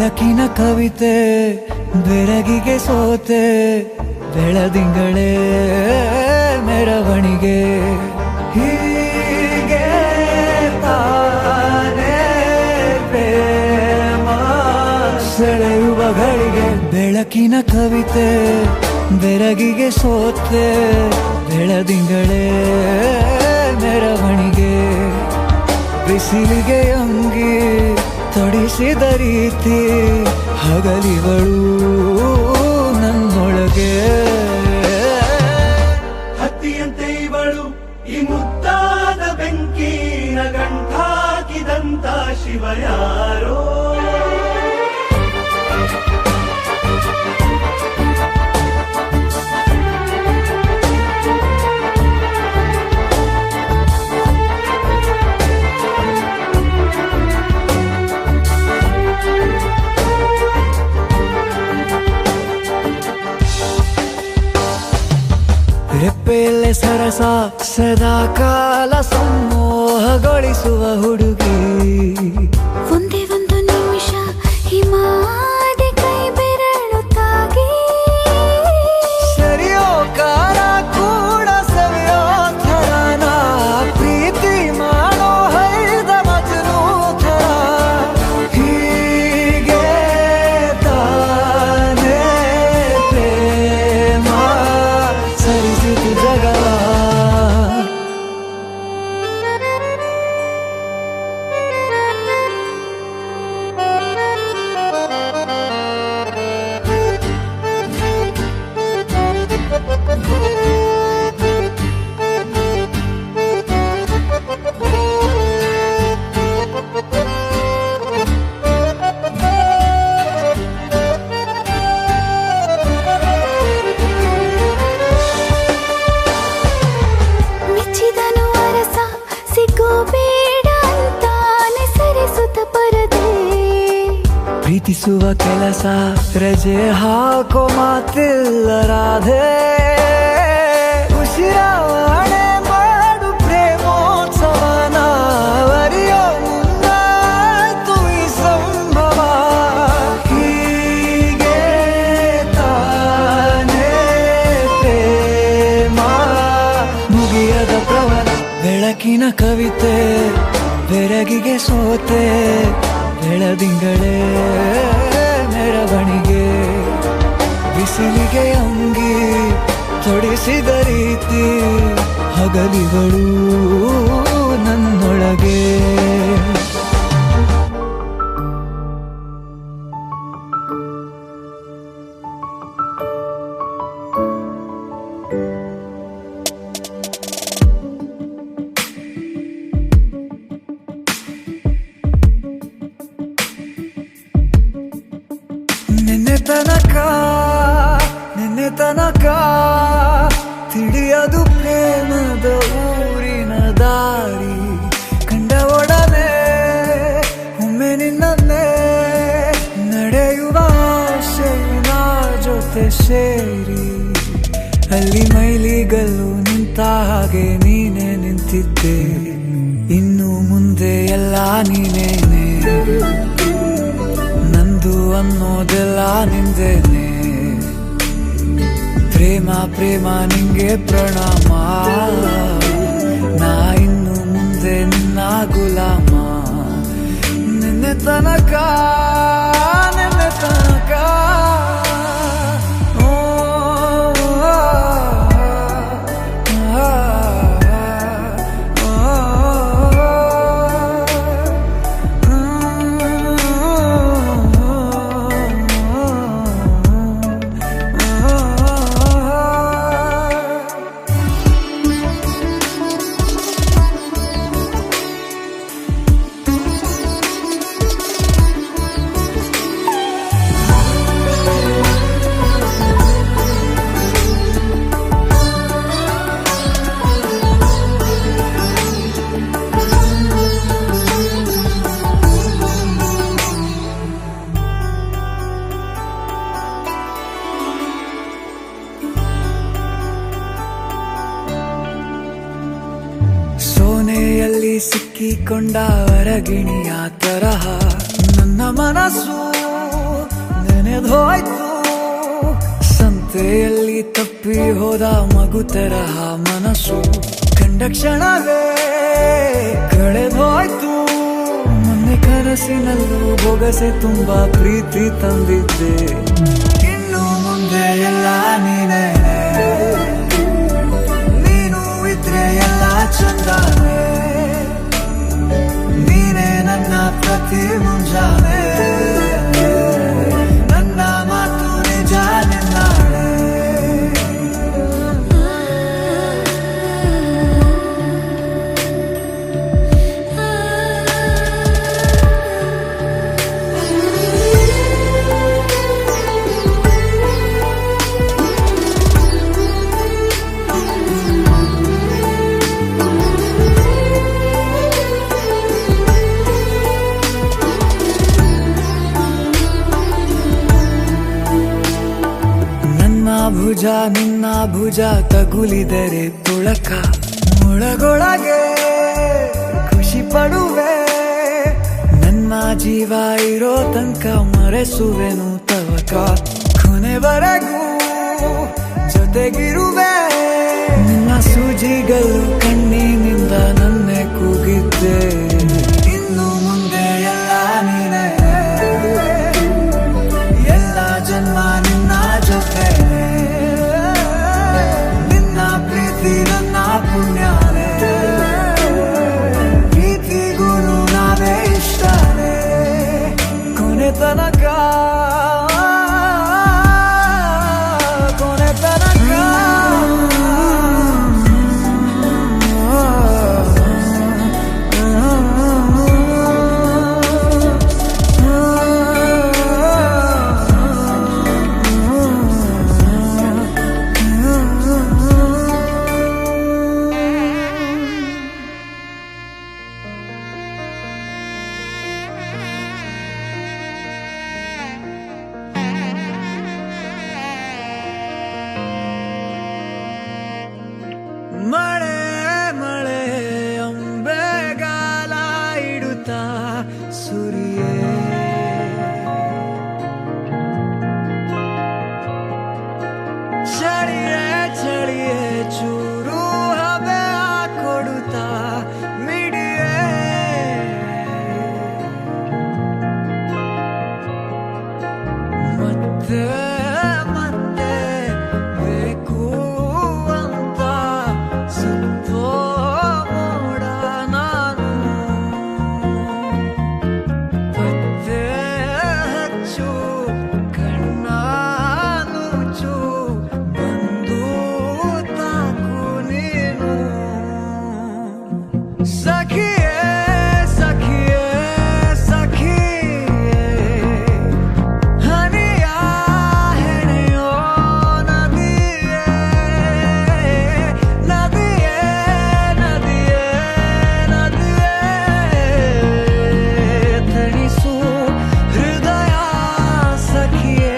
ಬೆಳಕಿನ ಕವಿತೆ ಬೆರಗಿಗೆ ಸೋತೆ ಬೆಳದಿಂಗಳೇ ಮೆರವಣಿಗೆ ಹೀಗೆ ತಾನೇ ಪ್ರೇಮ ಸೆಳೆಯುವ ಗಳಿಗೆ ಬೆಳಕಿನ ಕವಿತೆ ಬೆರಗಿಗೆ ಸೋತೆ ಬೆಳದಿಂಗಳೇ ಮೆರವಣಿಗೆ ಬಿಸಿಲಿಗೆ ಅಂಗಿ ತೊಡಿಸಿದ ರೀತಿ ಹಗಲಿಗಳು ನನ್ನೊಳಗೆ ಹತ್ತಿಯಂತೆ ಇವಳು ಈ ಮುದ್ದಾದ ಬೆಂಕಿನ ಗಂಟಾಕಿದಂತ ಶಿವ ಯಾರೋ ರೆಪ್ಪೆಯಲ್ಲೇ ಸರಸ ಸದಾ ಕಾಲ ಸಂಮೋಹಗೊಳಿಸುವ ಹುಡುಗಿ ಒಂದೇ ಒಂದು ನಿಮಿಷ ಹಿಮಾದಿ ಕೈ ಬೆರಳು ತಾಗಿ ಸರಿಯೋ ಕಾರ ಕೂಡ ಸವಿಯೋ ಥರನ ಪ್ರೀತಿ ಮಾಡೋ ಹೈದ ಮಜನು ಥರ ಹೀಗೆ ತಾನೇ ಪ್ರೇಮ ಸರಿಸಿತು ಜಗವ ಮೆಚ್ಚಿದನು ಅರಸ ಸಿಗೋ ಬೇಡ ಅಂತಾನೆ ಸರಿಸುತ್ತ ಪರದೆ ಪ್ರೀತಿಸುವ ಕೆಲಸ ರಜೆ ಹಾಕೋ ಮಾತಿಲ್ಲ ರಾಧೆ ಉಸಿರಾವಣೆ ಮಾಡು ಪ್ರೇಮೋತ್ಸವನ ಅರಿಯೋ ಮುಂದಾಯ್ತು ಈ ಸಂಭವ ಹೀಗೆ ತಾನೇ ಪ್ರೇಮ ಮುಗಿಯದ ಪ್ರವರ ಬೆಳಕಿನ ಕವಿತೆ ಬೆರಗಿಗೆ ಸೋತೆ ಬೆಳದಿಂಗಳೇ ಮೆರವಣಿಗೆ ಬಿಸಿಲಿಗೆ ಅಂಗಿ ತೊಡಿಸಿದ ರೀತಿ ಹಗಲಿಗಳು ನನ್ನೊಳಗೆ ನಿನ್ನೆ ತನಕ ತಿಳಿಯದು ಪ್ರೇಮದ ಊರಿನ ದಾರಿ ಕಂಡ ಒಡನೆ ಒಮ್ಮೆ ನಿನ್ನೇ ನಡೆಯುವ ಆಸೆಯ ಜೊತೆ ಸೇರಿ ಅಲ್ಲಿ ಮೈಲಿಗಲ್ಲು ನಿಂತ ಹಾಗೆ ನೀನೆ ನಿಂತಿದ್ದೆ ಇನ್ನು ಮುಂದೆ ಎಲ್ಲ ನೀನೇನೆ ನಂದು ಅನ್ನೋದೆಲ್ಲ ನಿಂದೇನೆ ಪ್ರೇಮ ಪ್ರೇಮ ನಿಂಗೆ ಪ್ರಣಾಮ ನಾ ಇನ್ನು ಮುಂದೆ ನಿನ್ನ ಗುಲಾಮ ನಿನ್ನೆ ತನಕ ಓ, ಆ, ಆ, ಸಿಕ್ಕಿಕೊಂಡ ಹೊರಗಿಣಿಯ ತರಹ ನನ್ನ ಮನಸ್ಸು ನೆನೆದೋಯ್ತು ಸಂತೆಯಲ್ಲಿ ತಪ್ಪಿ ಹೋದ ಮಗು ತರಹ ಮನಸ್ಸು ಕಂಡ ಕ್ಷಣವೇ ಕಳೆದೋಯ್ತು ಮೊನ್ನೆ ಕನಸಿನಲ್ಲೂ ಬೊಗಸೆ ತುಂಬಾ ಪ್ರೀತಿ ತಂದಿದ್ದೆ ಇನ್ನು ಮುಂದೆ ಎಲ್ಲ ನೀನೇ ನೀನು ಇದ್ರೆ ಎಲ್ಲ ಚಂದಾನೆ ನೀನೇ ನನ್ನ ಪ್ರತಿ ಮುಂಜಾನೆ ನನ್ನ ಮಾತು ನಿಜ ನಿನ್ನಾಳೆ ಭುಜ ನಿನ್ನ ಭುಜ ತಗುಲಿದರೆ ತುಳಕ ಮುಳಗೊಳಗೆ ಖುಷಿ ಪಡುವೆ ನನ್ನ ಜೀವ ಇರೋ ತನಕ ಮರೆಸುವೆನು ತವಕ ಕೊನೆವರೆಗೂ ಜೊತೆಗಿರುವೆ ನಿನ್ನ ಸೂಜಿಗಳು ಕಣ್ಣಿನಿಂದ ನನ್ನೆ ಕೂಗಿದ್ದೆ ಇನ್ನು ಮುಂದೆ ಎಲ್ಲ ನೀನೇ ಎಲ್ಲ ಜನ್ಮ ನಿನ್ನ ಜೊತೆ ನಿನ್ನ ಪ್ರೀತಿ ನನ್ನ ಪುಣ್ಯನೇ ಪ್ರೀತಿಗೂ ನಾವೇ ಇಷ್ಟನೇ ಕೊನೆ ತನಕ ಕೊನೆ ತನಕ ಮಳೆ ಮಳೆ ಅಂಬೆಗಾಲ ಇಡುತ್ತಾ ಸುರಿಯೇ ಚಳಿಯೇ ಚಳಿಯೇ ಚೂರು ಹಬೆ ಕೊಡುತ್ತಾ ಮಿಡಿಯೇ ಮತ್ತೆ ಮತ್ತೆ ಬೇಕು ಅಂತ ಸುತ್ತೋ ಮೋಡ ನಾನು ಪತ್ತೆ ಹಚ್ಚು ಕಣ್ಣ ನುಚ್ಚು ಬಂದು ತಾಕು ನೀನು ಸಖಿಯೇ ಸಖಿಯೇ ಸಖಿಯೇ ಹನಿಯ ಹೆಣೆಯೋ ನದಿಯೇ ನದಿಯೇ ನದಿಯೇ ನದಿಯೇ ತಣಿಸು ಹೃದಯ ಸಖಿಯೇ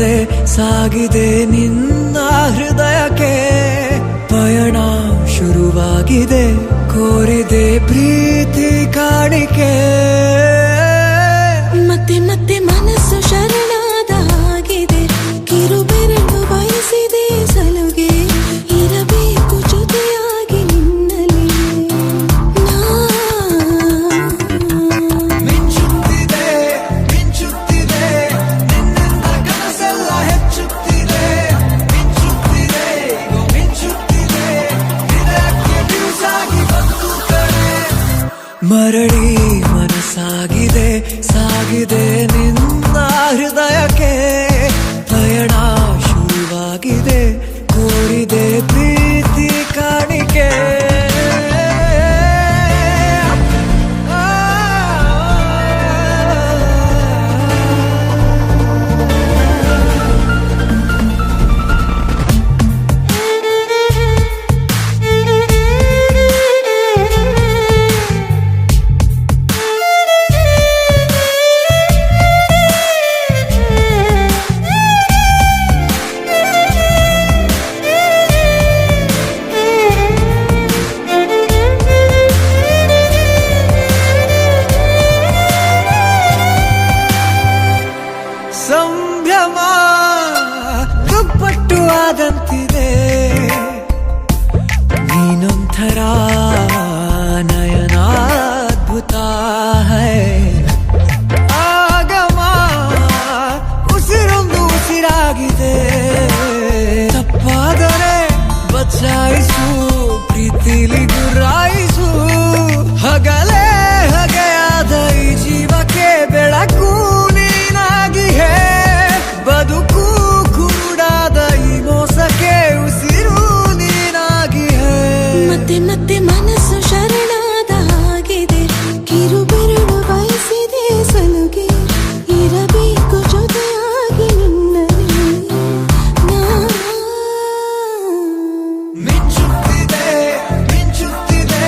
ಪರದೆ ಸಾಗಿದೆ ನಿನ್ನ ಹೃದಯಕ್ಕೆ ಪಯಣ ಶುರುವಾಗಿದೆ ಕೋರಿದೆ ಪ್ರೀತಿ ಕಾಣಿಕೆ ಮತ್ತೆ ಮತ್ತೆ ಮನಸ್ಸು ಶರಣಾದ ಹಾಗಿದೆ ಕಿರುಬೆರಳು ಬಯಸಿದೆ ಸಲುಗೆ ಇರಬೇಕು ಜೊತೆಯಾಗಿ ನಿನ್ನಲ್ಲಿ ಮಿಂಚುತ್ತಿದೆ ಮಿಂಚುತ್ತಿದೆ ನಿನ್ನಿಂದ ಕನಸೆಲ್ಲ ಹೆಚ್ಚುತ್ತಿದೆ ಮಿಂಚುತ್ತಿದೆ ಮಿಂಚುತ್ತಿದೆ ಹೃದಯಕ್ಕೆ ಬಿರುಸಾಗಿ ಬಂತು ಕಡೆ ಮರಳಿ ಮನಸ್ಸಾಗಿದೆ ಸಾಗಿದೆ ನಿನ್ನ ಹೃದಯಕ್ಕೆ ಪಯಣ ಶುರುವಾಗಿದೆ ಕೋರಿದೆ ಪ್ರೀತಿ ಕಾಣಿಕೆ ಸಂಭ್ರಮ ದುಪ್ಪಟ್ಟು ಆದಂತಿದೆ ನೀನೊಂಥರ ನಯನಾದ್ಭುತ ಹೈ ಆಗಮ ಉಸಿರೊಂದು ಉಸಿರಾಗಿದೆ ತಪ್ಪಾದರೆ ಬಚಾಯಿಸು ಪ್ರೀತಿಲಿ ಗುರಾಯಿಸು ಹಗಲೇ ಹಗೆಯಾದ ಈ ಜೀವಕ್ಕೆ ಬೆಳಕು ನೀನಾಗಿಯೇ ಬದುಕು ಕೂಡಾದ ಈ ಮೋಸಕ್ಕೆ ಉಸಿರು ನೀನಾಗಿಯೇ ಮತ್ತೆ ಮತ್ತೆ ಮನಸ್ಸು ಶರಣಾದ ಹಾಗಿದೆ ಕಿರುಬೆರಳು ಬಯಸಿದೆ ಸಲುಗೆ ಇರಬೇಕು ಜೊತೆಯಾಗಿ ನಿನ್ನಲ್ಲಿ ಮಿಂಚುತ್ತಿದೆ ಮಿಂಚುತ್ತಿದೆ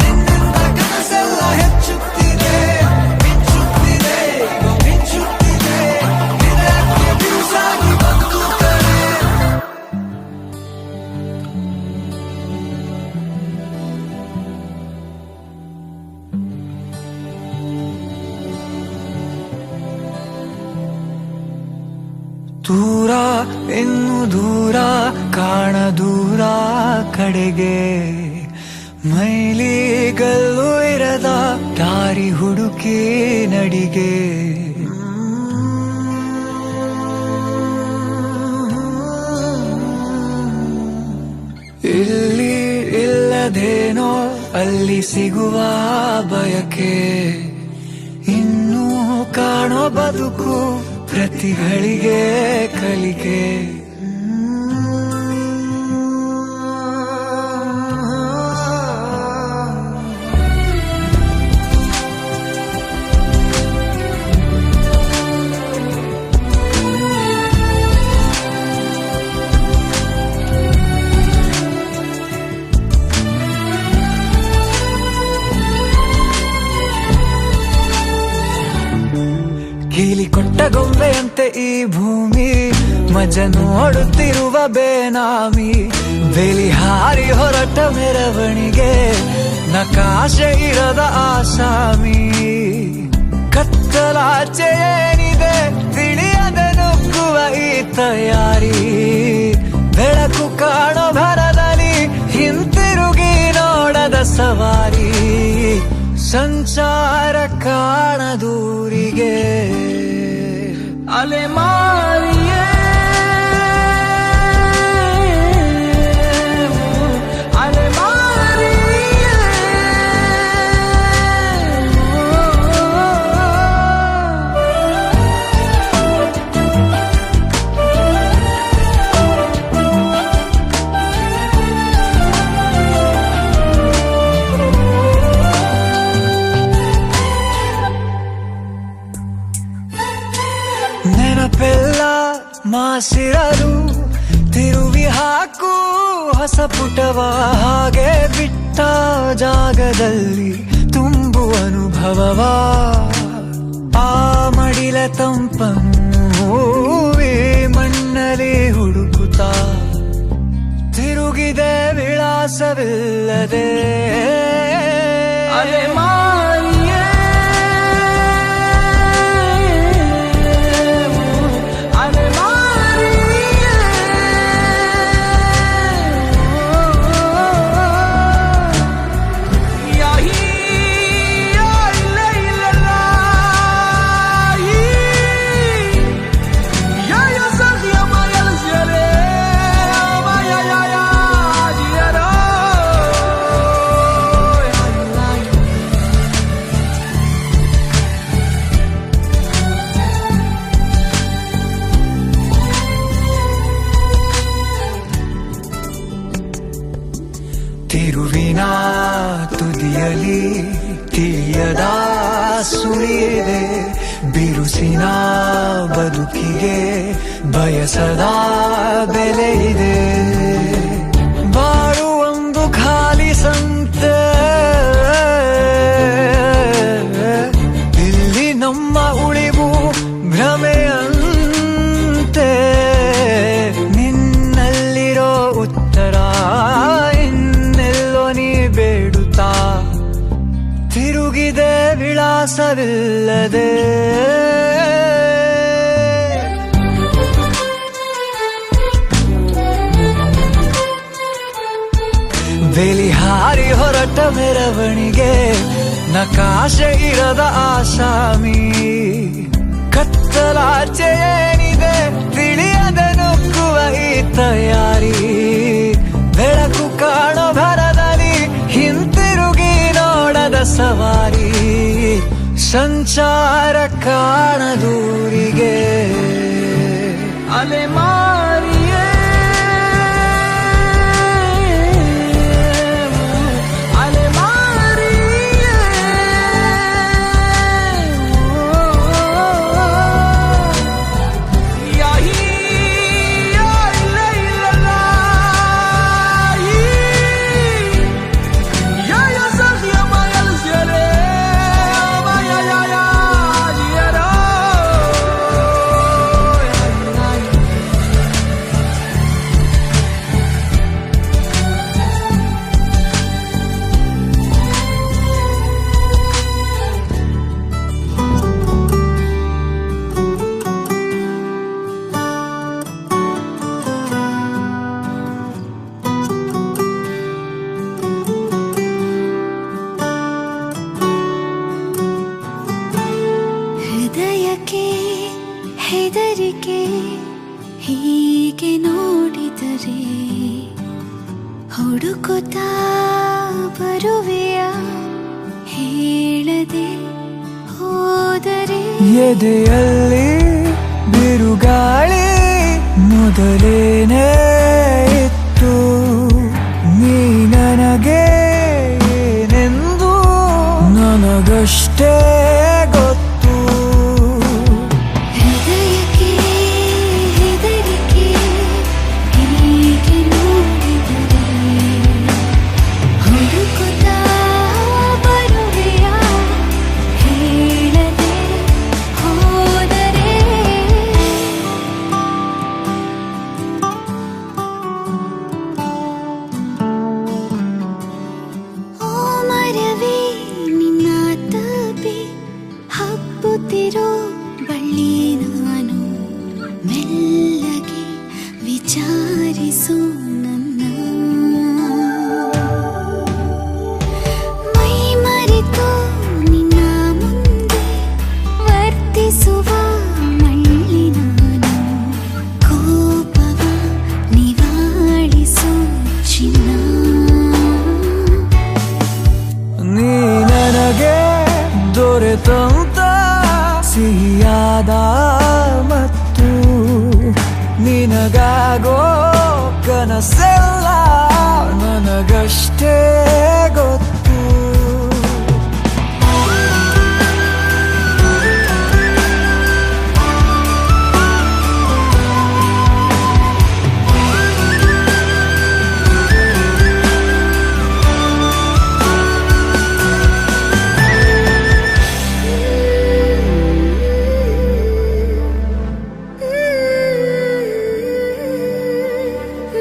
ನಿನ್ನಿಂದ ಕನಸೆಲ್ಲ ಹೆಚ್ಚುತ್ತಿದೆ ಮಿಂಚುತ್ತಿದೆ ಮಿಂಚುತ್ತಿದೆ ಹೃದಯಕ್ಕೆ ಬಿರುಸಾಗಿ ಬಂತು ಕಡೆ ದೂರ ಇನ್ನು ದೂರ ಕಾಣ ದೂರ ಕಡೆಗೆ ಮೈಲಿಗಲ್ಲು ಇರದ ದಾರಿ ಹುಡುಕಿ ನಡಿಗೆ ಇಲ್ಲಿ ಇಲ್ಲದೇನೋ ಅಲ್ಲಿ ಸಿಗುವ ಬಯಕೆ ಇನ್ನೂ ಕಾಣೋ ಬದುಕು ಪ್ರತಿಗಳಿಗೆ ಕಲಿಕೆ ಕೀಲಿ ಕೊಟ್ಟ ಗೊಂಬೆಯಂತೆ ಈ ಭೂಮಿ ಮಜ ನೋಡುತ್ತಿರುವ ಬೇನಾಮಿ ಬೇಲಿ ಹಾರಿ ಹೊರಟ ಮೆರವಣಿಗೆ ನಕಾಶೆ ಇರದ ಆಸಾಮಿ ಕತ್ತಲಾಚೆ ಏನಿದೆ ತಿಳಿಯದೆ ನುಗ್ಗುವ ಈ ತಯಾರಿ ಬೆಳಕು ಕಾಣೋ ಭರದಲ್ಲಿ ಹಿಂತಿರುಗಿ ನೋಡದ ಸವಾರಿ ಸಂಚಾರ ಕಾಣದೂರಿಗೆ ಅಲೆಮಾರಿಯೇ ಅಲೆಮಾರಿಯೇ ನೆನಪೆಲ್ಲ ಮಾಸಿರಲು ತಿರುವಿ ಹಾಕು ಹೊಸ ಪುಟವ ಹಾಗೆ ಬಿಟ್ಟ ಜಾಗದಲ್ಲಿ ತುಂಬು ಅನುಭವವ ಆ ಮಡಿಲ ತಂಪನ್ನು ತಿರುಗಿದೆ ವಿಳಾಸವಿಲ್ಲದೆ ಅಲೆ ಮಾರಿಯೇ ಅಲೆ ಮಾರಿಯೇ ಯಾಹಿ ಯಾ ಇಲ್ಲ ಇಲ್ಲ ಯಾ ಯಾ ಸಖಿಯ ಮಾಯಲ್ ಜರೆ ಮಾಯಾ ಯಾ ಯಾ ದಿಯರಾ ತಿರುವಿನ ತುದಿಯಲಿ ತಿಳಿಯದ ಸುಳಿಯಿದೆ ಬಿರುಸಿನ ಬದುಕಿಗೆ ಬಯಸದ ಬೆಲೆ ಇದೆ ಬಾಳು ಒಂದು ಖಾಲಿ ಸಂತೆ ಇಲ್ಲಿ ನಮ್ಮ ಉಳಿವು ಭ್ರಮೆಯಂತೆ ನಿನ್ನಲ್ಲಿರೋ ಉತ್ತರ ಇನ್ನೆಲ್ಲೋ ನೀ ಬೇಡುತ್ತಾ ತಿರುಗಿದೆ ವಿಳಾಸವಿಲ್ಲದೆ ಬೆಲಿಹಾರಿ ಹೊರಟ ಮೆರವಣಿಗೆ ನಕಾಶೆ ಇರದ ಆಸಾಮಿ ಕತ್ತಲಾಚೆ ಏನಿದೆ ತಿಳಿಯದೆ ನುಗ್ಗುವ ಈ ತಯಾರಿ ಬೆಳಕು ಕಾಣೋ ಭರದಲ್ಲಿ ಹಿಂತಿರುಗಿ ನೋಡದ ಸವಾರಿ ಸಂಚಾರ ಕಾಣದೂರಿಗೆ ಅಲೆ ಮಾರಿಯೇ ಅಲೆ ಮಾರಿಯೇ ಯಾಹಿ ಯಾ ಇಲ್ಲ ಇಲ್ಲ ಯಾ ಯಾ ಸಖಿಯ ಮಾಯಲ್ ಜರೆ ಮಾಯಾ ಯಾ ಯಾ ದಿಯರಾ ಹೃದಯಕ್ಕೆ ಹೆದರಿಕೆ ಹೀಗೆ ನೋಡಿದರೆ ಹುಡುಕುತ್ತಾ ಬರುವೆಯ ಹೇಳದೆ ಹೋದರೆ ಎದೆಯಲ್ಲಿ ಬಿರುಗಾಳಿ ಮೊದಲೇನೇ ಇತ್ತು ನೀ ನನಗೆ ಏನೆಂದು ನನಗಷ್ಟೇ ಗೊತ್ತು ಹೃದಯಕ್ಕೆ ಹೆದರಿಕೆ ಹೀಗೆ ನೋಡಿದರೆ ಹುಡುಕುತ್ತಾ ಬರುವೆಯ ಹೇಳದೆ ಹೋದರೆ ಓ ಮರವೇ ನಿನ್ನ ತಪಿ ಹಬ್ಬುತ್ತಿರೋ ಬಳ್ಳಿ ನಾನು ಮೆಲ್ಲಗೆ ವಿಚಾರಿಸು ನನ್ನ ಮೈ ಮರೆತು ನಿನ್ನ ಮುಂದೆ ವರ್ತಿಸುವ ಮಳ್ಳಿ ನಾನು ಕೋಪವ ನಿವಾಳಿಸು ಚಿನ್ನ ನೀ ನನಗೆ ದೊರೆತಂತ ಸಿಹಿಯಾದ ಮತ್ತು ನಿನಗಾಗೋ ಕನಸೆಲ್ಲ ನನಗಷ್ಟೇ ಗೊತ್ತು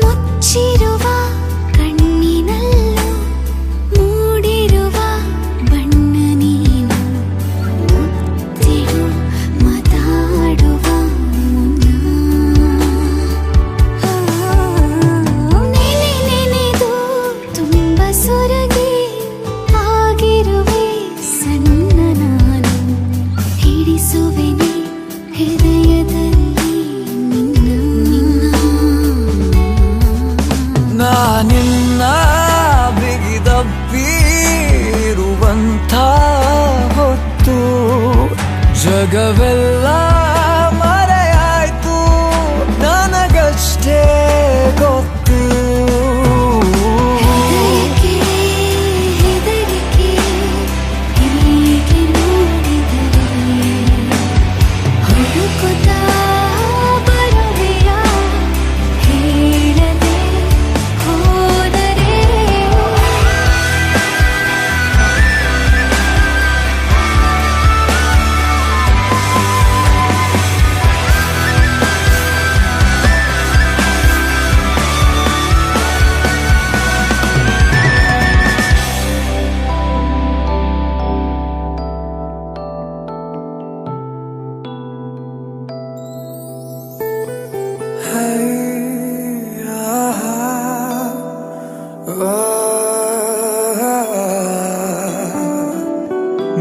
ಮುಚ್ಚಿ ನಿನ್ನ ಬಿಗಿದಪ್ಪಿರುವಂಥ ಹೊತ್ತು ಜಗವೆಲ್ಲ ಮರೆಯಾಯ್ತು ನನಗಷ್ಟೇ ಗೊತ್ತು. ಹೆದರಿಕೆ ಹೆದರಿಕೆ ಹೀಗೆ ನೋಡಿದರೆ ಹುಡುಕುತ್ತಾ ಬರುವೆಯ ಹೇಳದೆ ಹೋದರೆ.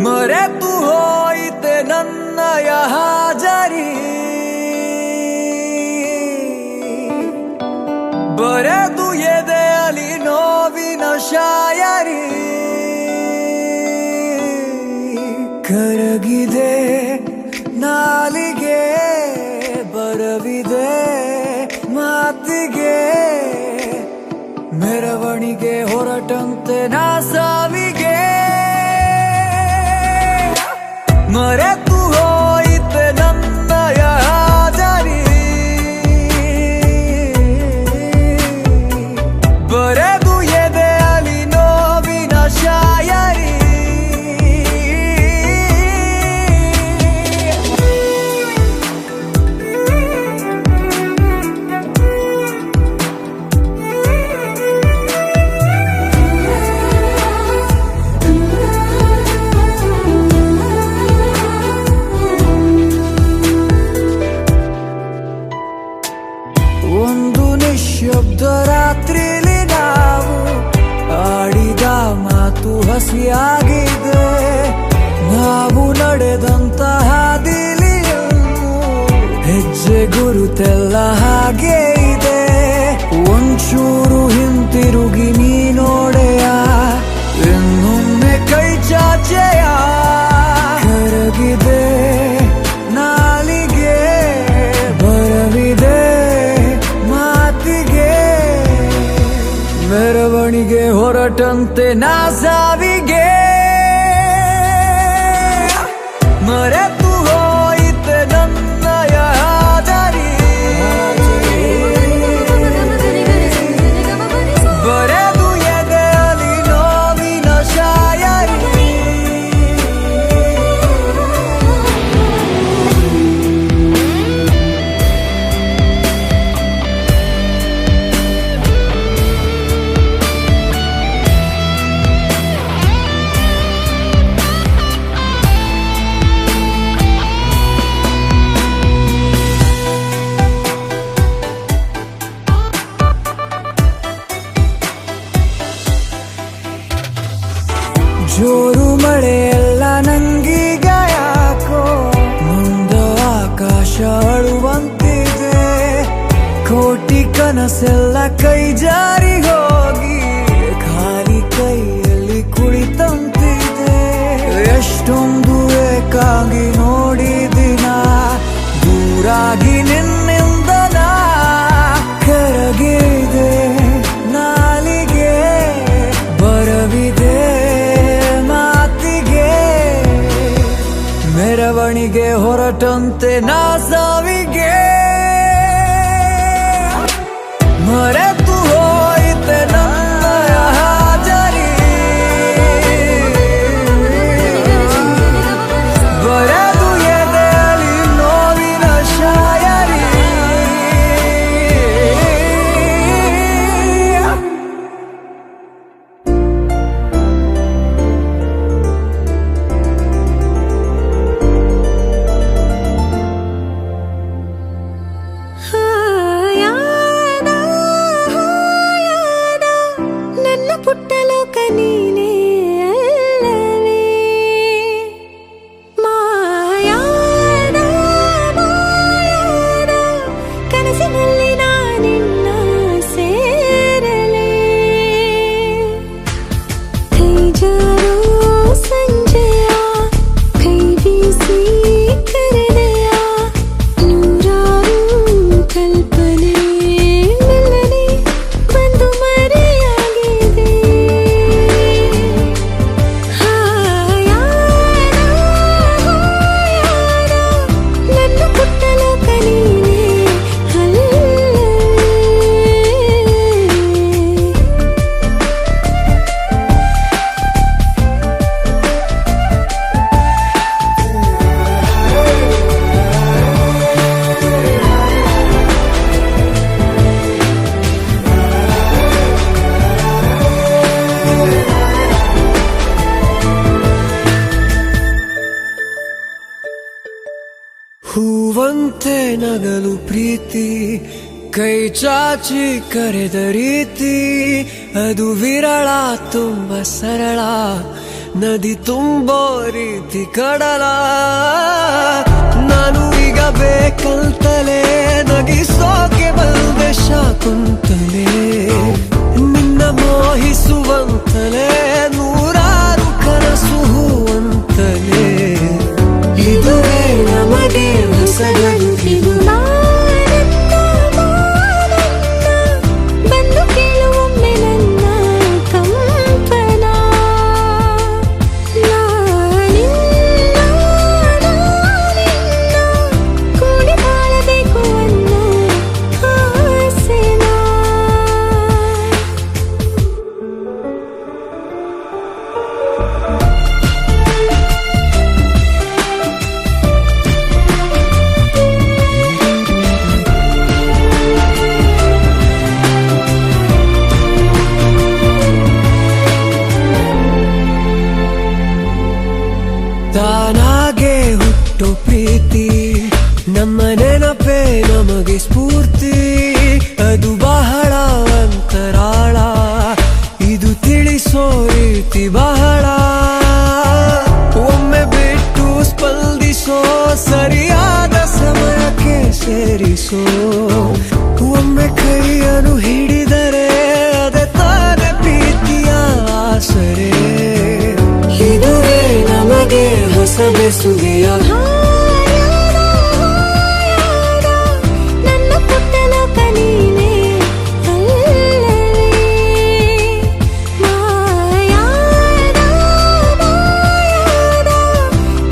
ಮರೆತು ಹೋಯಿತೆ ನನ್ನಯ ಹಾಜರಿ, ಬರೆದು ಎದೆಯಲಿ ನೋವಿನ ಶಾಯರಿ. ಕರಗಿದೆ ನಾಲಿಗೆ ಬರವಿದೆ ಮಾತಿಗೆ, ಮೆರವಣಿಗೆ ಹೊರಟಂತೆ ನಾ ಸಾವಿಗೆ. ಮರೆತು ಹೋಯಿತೆ ನನ್ನಯ ಹಾಜರಿ, ಬರೆದು ಎದೆಯಲಿ ನೋವಿನ ಶಾಯರಿ. ಒಂದು ನಿಶ್ಶಬ್ದ ರಾತ್ರಿಲಿ ನಾವು ಆಡಿದ ಮಾತು ಹಸಿಯಾಗಿದೆ, ನಾವು ನಡೆದಂತ ಹಾದಿಲಿಯನ್ನು ಹೆಜ್ಜೆ ಗುರುತೆಲ್ಲ ಹಾಗೆ ಇದೆ. ಒಂಚೂರು ಹಿಂತಿರುಗಿ ನೀ ನೋಡೆಯ ಇನ್ನೊಮ್ಮೆ ಕೈ ಚಾಚೆಯ. ಕರಗಿದೆ ನಾಲಿಗೆ ಬರವಿದೆ ಮಾತಿಗೆ, ಮೆರವಣಿಗೆ ಹೊರಟಂತೆ ನಾ ಸಾವಿಗೆ. ಮರೆತು ಹೋಯಿತೆ ನನ್ನಯ ಹಾಜರಿ, ಬರೆದು ಎದೆಯಲಿ ನೋವಿನ ಶಾಯರಿ. ಜೋರು ಮಳೆಯೆಲ್ಲ ನಂಗೀಗ ಯಾಕೋ ಮುಂದೆ ಆಕಾಶ ಅಳುವಂತಿದೆ. ಕೋಟಿ ಕನಸೆಲ್ಲ ಕೈ ಜಾರಿ ಹೋಗಿ ಖಾಲಿ ಕೈಯಲ್ಲಿ ಕುಳಿತಂತಿದೆ. ಎಷ್ಟೊಂದು ಏಕಾಗಿ ನೋಡಿದಿನ ದೂರಾಗಿ ನಿನ್ನಿಂದ ನಾ. ಕರಗಿದೆ ನಾಲಿಗೆ ಬರವಿದೆ ಮಾತಿಗೆ, ಮೆರವಣಿಗೆ ಹೊರಟಂತೆ ನಾ ಸಾವಿಗೆ. ಮರೆತು ಹೋಯಿತೆ ನನ್ನಯ ಹಾಜರಿ, ಬರೆದು ಎದೆಯಲಿ ನೋವಿನ ಶಾಯರಿ. ಯಾದ ನಗಲು ಪ್ರೀತಿ ಕೈ ಚಾಚಿ ಕರೆದ ರೀತಿ ಅದು ವಿರಳ ತುಂಬ ಸರಳ ನದಿ ತುಂಬೋ ರೀತಿ ಕಡಲ ನಾನು ಈಗ ಬೇಕಂತಲೇ ನಗಿಸೋಕೆ ಬಂದೆ ಶಾಕುಂತಲೇ ನಿನ್ನ ಮೋಹಿಸುವಂತಲೇ ನೂರಾರು ಕನಸು ಹೂವಂತಲೇ ಇದುವೇ ನಮಗೆ ಹೊಸಗದು ಬಂದು ಕೇಳುವೊಮ್ಮೆ ನನ್ನ ಕಂಪನ ಕೂಡಿ ಬಾಳಬೇಕು ಅನ್ನೋ ಆಸೆನಾ ತಾನಾಗೆ ಹುಟ್ಟು ಪ್ರೀತಿ ನಮ್ಮ ನೆನಪೇ ನಮಗೆ ಸ್ಫೂರ್ತಿ ಅದು ಬಹಳ ಅಂತರಾಳ ಇದು ತಿಳಿಸೋ ರೀತಿ ಬಹಳ ಒಮ್ಮೆ ಬಿಟ್ಟು ಸ್ಪಂದಿಸೋ ಸರಿಯಾದ ಸಮಯಕ್ಕೆ ಸೇರಿಸೋ ಒಮ್ಮೆ ಕೈಯನ್ನು ಹಿಡಿದರೆ ಅದೇ ತಾನೇ ಪ್ರೀತಿಯ ಆಸರೆ ಇದುವೇ ನಮಗೆ ಹೊಸ ಬೆಸುಗೆಯ ನನ್ನ ಪುಟ್ಟ ಲೋಕ ನೀನೇ ಅಲ್ಲವೇ ಮಾಯಾದ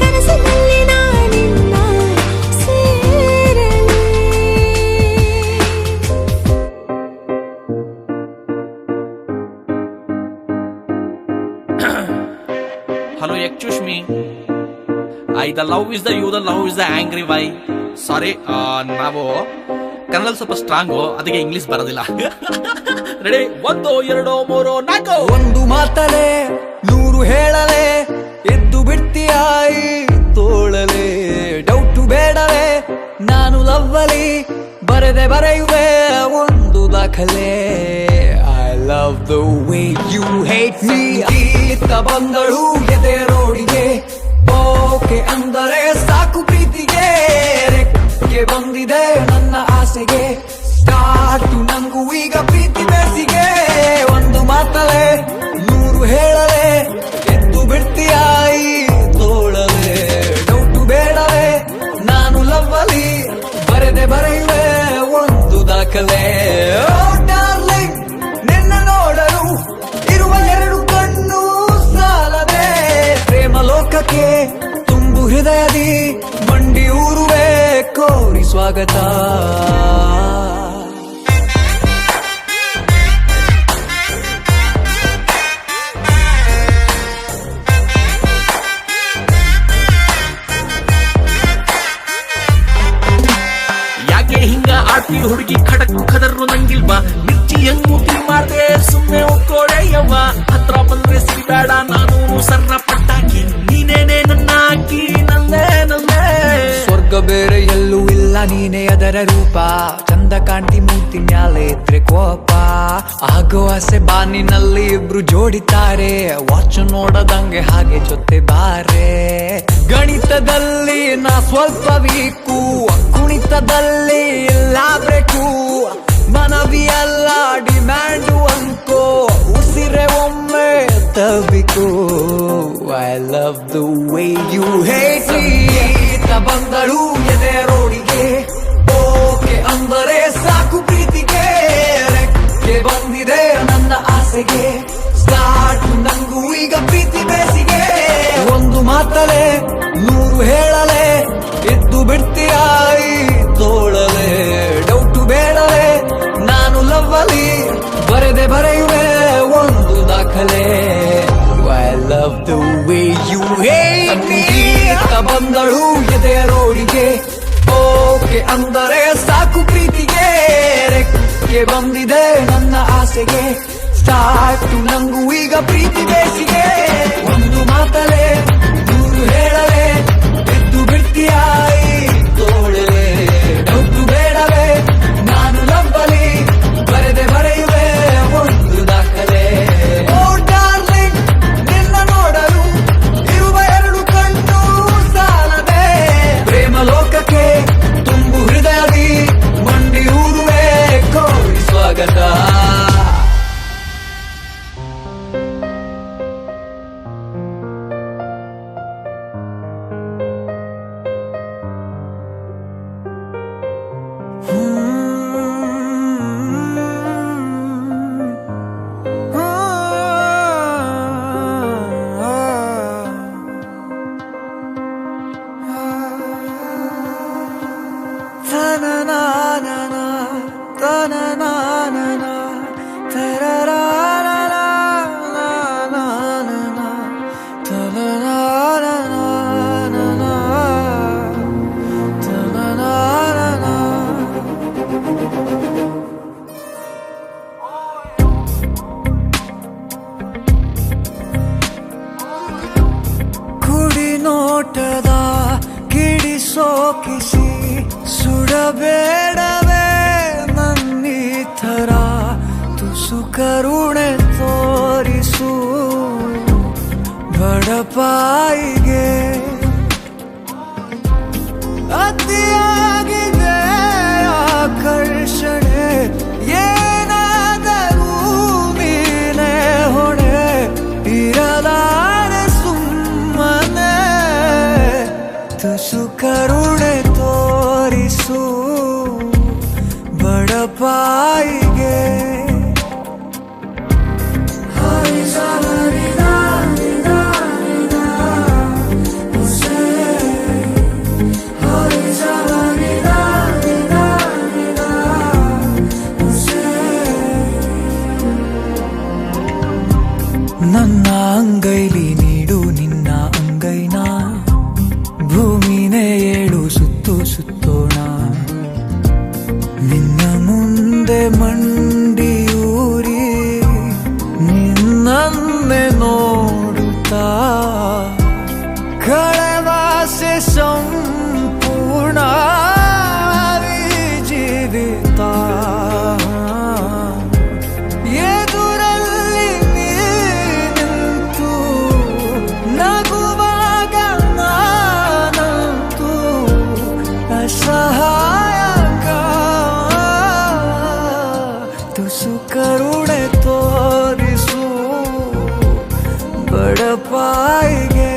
ಕನಸಿನಲ್ಲಿ ನಾನಿನ್ನ ಸೇರಲಿ Hello, excuse me. The love is the you, the love is the angry why. ಸಾರಿ ನಾವು ಕನ್ನಡ ಸ್ವಲ್ಪ ಸ್ಟ್ರಾಂಗು ಅದಕ್ಕೆ ಇಂಗ್ಲಿಷ್ ಬರೋದಿಲ್ಲ. ರೆಡಿ 1 2 3 4 ಒಂದು ಮಾತಲೆ ನೂರು ಹೇಳಲೆ ಎದ್ದು ಬಿಡ್ತೀಯಾಯಿ ತೋಳಲೆ ಡೌಟು ಬೇಡವೇ ನಾನು ಲವ್ವಲಿ ಬರೆದೆ ಬರೆಯುವೆ ಒಂದು ದಾಖಲೆ I love the way you hate me ಗೀತ ಬಂದಳು ಎದೆ ರೋಡಿಗೆ ಓಕೆ ಅಂದರೆ ಸಾಕು ಪ್ರೀತಿಗೆ ರೆಕ್ಕೆ ಬಂದಿದೆ ನನ್ನ ಆಸೆಗೆ ಸ್ಟಾರ್ಟು ನಂಗೂ ಈಗ ಪ್ರೀತಿ ಬೇಸಿಗೆ ಒಂದು ಮಾತಲೆ ನೂರು ಹೇಳಲೆ ಎದ್ದು ಬಿಡ್ತೀಯಾಯಿ ತೋಳಲೆ ಡೌಟು ಬೇಡವೇ ನಾನು ಲವ್ವಲಿ ಬರೆದೆ ಬರೆಯುವೆ ಒಂದು ದಾಖಲೆ ಡಾರ್ಲಿಂಗ್ ನಿನ್ನ ನೋಡಲು ಇರುವ ಎರಡು ಕಣ್ಣು ಸಾಲದೆ ಪ್ರೇಮ ಲೋಕಕ್ಕೆ ತುಂಬು ಹೃದಯದಿ ಮಂಡಿ ಊರುವೆ ಕೋರಿ ಸ್ವಾಗತ ಯಾಕೆ ಹಿಂಗ ಆಡ್ತಿ ಹುಡುಗಿ ಖಡಕ್ ಖದರು ನಂಗಿಲ್ವಾ ಮಿರ್ಚಿ ಹೆಂಗ್ ಮಾಡ್ದೆ ಸುಮ್ಮನೆ ಒಕ್ಕೋಡೆ ಯವ್ವ ಹತ್ರ ಬಂದ್ರೆ ಸಿಗಬೇಡ ನಾನು ಸರ್ರ ಪಟ್ಟಾಕಿ ನೀನೇನೆ ನನ್ನ ಹಾಕಿ ನಲ್ಲೇ ನಲ್ಲೇ ಸ್ವರ್ಗ ಬೇರೆ ಎಲ್ಲೂ ಇಲ್ಲ ನೀನೇ ಅದರ ರೂಪ ಚಂದ ಕಾಂತಿ ಮೂರ್ತಿ ಮ್ಯಾಲೆ ಇದ್ರೆ ಕೋಪ ಆಗೋ ಆಸೆ ಬಾನಿನಲ್ಲಿ ಇಬ್ರು ಜೋಡಿತಾರೆ ವಾಚ್ ನೋಡದಂಗೆ ಹಾಗೆ ಜೊತೆ ಬಾರೆ ಗಣಿತದಲ್ಲಿ ನಾ ಸ್ವಲ್ಪ ವೀಕು ಕುಣಿತದಲ್ಲಿ ಇಲ್ಲ ಬ್ರೇಕು ಮನವಿಯಲ್ಲ ಡಿಮ್ಯಾಂಡು ಅನ್ಕೋ ಉಸಿರೆ ಒಮ್ಮೆ ತಬಿಕೋ I love the way you hate ಬಂದಳು ಎದೆ ರೋಡಿಗೆ ಓಕೆ ಅಂದರೆ ಸಾಕು ಪ್ರೀತಿಗೆ ರೆಕ್ಕೆ ಬಂದಿದೆ ನನ್ನ ಆಸೆಗೆ ಸ್ಟಾರ್ಟ್ ನಂಗೂ ಈಗ ಪ್ರೀತಿ ಬೇಸಿಗೆ ಒಂದು ಮಾತಲೆ ನೂರು ಹೇಳಲೆ ಎದ್ದು ಬಿಡ್ತೀಯಾಯಿ ತೋಳಲೆ ಡೌಟು ಬೇಡಲೆ ನಾನು ಲವ್ವಲಿ ಬರೆದೆ ಬರೆಯುವೆ ಒಂದು ದಾಖಲೆ I love the way you hate me ಬಂದಳು ಎದೆ ರೋಡಿಗೆ ಓಕೆ ಅಂದರೆ ಸಾಕು ಪ್ರೀತಿಗೆ ರೆಕ್ಕೆ ಬಂದಿದೆ ನನ್ನ ಆಸೆಗೆ ಸ್ಟಾರ್ಟ್ ನಂಗೂ ಈಗ ಪ್ರೀತಿ ಬೇಸಿಗೆ ಒಂದು ಮಾತಲೆ ನೂರು ಹೇಳಲೆ ಎದ್ದು ಬಿಡ್ತೀಯಾಯಿ ತೋಳಲೆ ನೋಟದ ಕಿಡಿಸೋ ಕಿಸಿ ಸುಡಬೇಡವೇ ನನ್ನಿ ಥರ ತುಸು ಕರುಣೆ ತೋರಿಸು ಬಡಪಾಯಿಗೆ ಅತಿಯಾಗಿದೆ ಆಕರ್ಷಣೆ ಏನಾದರೂ ನೀನೇ ಹೊಣೆ ಇರಲಾರೆ ಸುಮ್ಮನೆ ತುಸು ಕರುಣೆ ತೋರಿಸು ಬಡಪಾಯಿಗೆ ನನ್ನ ಅಂಗೈಲಿ ನೀಡು ನಿನ್ನ ಅಂಗೈನ ಭೂಮಿನೇ ಏಳು ಸುತ್ತು ಸುತ್ತೋಣ ನಿನ್ನ ಮುಂದೆ ಮಂಡಿಯೂರಿ ನಿನ್ನನ್ನೇ ನೋಡುತ್ತಾ ಕಳೆವಾಸೆ ಸಂಪೂರ್ಣ ಜೀವಿತ ಎದುರಲ್ಲಿ ನಿಂತು ನಗುವಾಗ ನಾನಂತೂ ಅಸಹಾಯಕ ತುಸು ಕರುಣೆ ತೋರಿಸು ಬಡಪಾಯಿಗೆ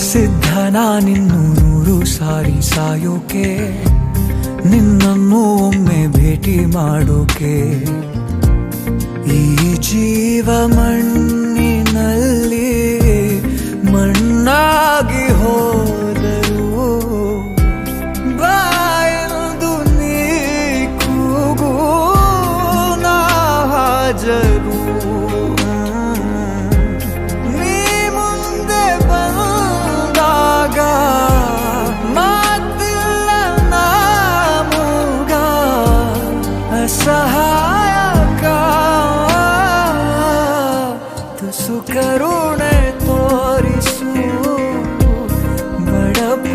ಸಿದ್ಧನ ನಿನ್ನು 100 ಸಾರಿ ಸಾಯೋಕೆ ನಿನ್ನನ್ನು ಒಮ್ಮೆ ಭೇಟಿ ಮಾಡೋಕೆ ಈ ಜೀವ ಮಣ್ಣಿನಲ್ಲಿ ಮಣ್ಣಾಗಿ ಹೋದರು ಬಾಯದು ನೀ ಕೂಗು ನಾ ಹಾಜರು ನೀ ಮುಂದೆ ಬಂದಾಗ ಮಾತಿಲ್ಲ ನಾಮೂಗ ಅಸಹಾಯಕ ತುಸು ಕರುಣೆ ತೋರಿಸು ಬಡಪ